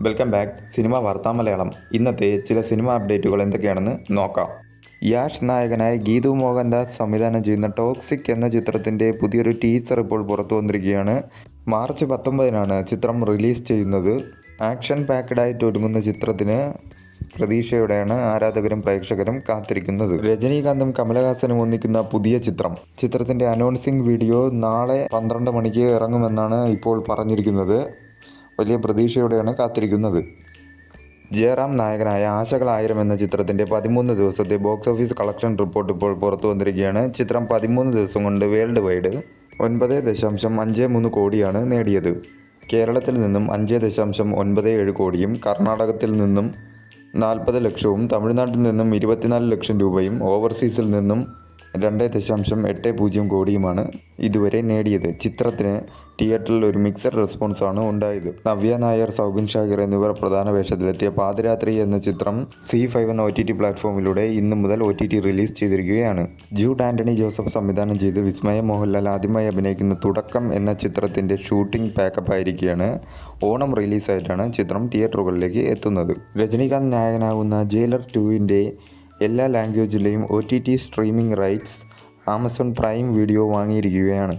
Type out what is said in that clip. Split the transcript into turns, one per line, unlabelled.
Welcome back cinema വാർത്താ മലയാളം. ഇന്നത്തെ ചില സിനിമ അപ്ഡേറ്റുകൾ എന്തൊക്കെയാണെന്ന് നോക്കാം. യാഷ് നായകനായി ഗീതു മോഹൻദാസ് സംവിധാനം ചെയ്യുന്ന ടോക്സിക് എന്ന ചിത്രത്തിൻ്റെ പുതിയൊരു ടീസർ ഇപ്പോൾ പുറത്തു വന്നിരിക്കുകയാണ്. മാർച്ച് 19 ചിത്രം റിലീസ് ചെയ്യുന്നത്. ആക്ഷൻ പാക്ക്ഡായിട്ട് ഒരുങ്ങുന്ന ചിത്രത്തിന് പ്രതീക്ഷയോടെയാണ് ആരാധകരും പ്രേക്ഷകരും കാത്തിരിക്കുന്നത്. രജനീകാന്തും കമലഹാസനും ഒന്നിക്കുന്ന പുതിയ ചിത്രത്തിൻ്റെ അനൗൺസിംഗ് വീഡിയോ നാളെ 12 മണിക്ക് ഇറങ്ങുമെന്നാണ് ഇപ്പോൾ പറഞ്ഞിരിക്കുന്നത്. വലിയ പ്രതീക്ഷയോടെയാണ് കാത്തിരിക്കുന്നത്. ജയറാം നായകനായ ആശകളായിരം എന്ന ചിത്രത്തിൻ്റെ 13 ദിവസത്തെ ബോക്സ് ഓഫീസ് കളക്ഷൻ റിപ്പോർട്ട് ഇപ്പോൾ പുറത്തു വന്നിരിക്കുകയാണ്. ചിത്രം 13 ദിവസം കൊണ്ട് വേൾഡ് വൈഡ് 9.53 കോടിയാണ് നേടിയത്. കേരളത്തിൽ നിന്നും 5.97 കോടിയും കർണാടകത്തിൽ നിന്നും 40 ലക്ഷവും തമിഴ്നാട്ടിൽ നിന്നും 24 ലക്ഷം രൂപയും ഓവർസീസിൽ നിന്നും 2.80 കോടിയുമാണ് ഇതുവരെ നേടിയത്. ചിത്രത്തിന് തിയേറ്ററിൽ ഒരു മിക്സഡ് റെസ്പോൺസാണ് ഉണ്ടായത്. നവ്യ നായർ, സൗബിൻ ഷാഹിർ എന്നിവർ പ്രധാന വേഷത്തിലെത്തിയ പാതിരാത്രി എന്ന ചിത്രം ZEE5 എന്ന OTT പ്ലാറ്റ്ഫോമിലൂടെ ഇന്നു മുതൽ OTT റിലീസ് ചെയ്തിരിക്കുകയാണ്. ജൂഡ് ആൻ്റണി ജോസഫ് സംവിധാനം ചെയ്ത് വിസ്മയ മോഹൻലാൽ ആദ്യമായി അഭിനയിക്കുന്ന തുടക്കം എന്ന ചിത്രത്തിൻ്റെ ഷൂട്ടിംഗ് പാക്കപ്പ് ആയിരിക്കുകയാണ്. ഓണം റിലീസായിട്ടാണ് ചിത്രം തിയേറ്ററുകളിലേക്ക് എത്തുന്നത്. രജനീകാന്ത് നായകനാകുന്ന ജയിലർ 2ൻ്റെ എല്ലാ ലാംഗ്വേജിലെയും OTT streaming rights Amazon Prime Video വാങ്ങിയിരിക്കുകയാണ്.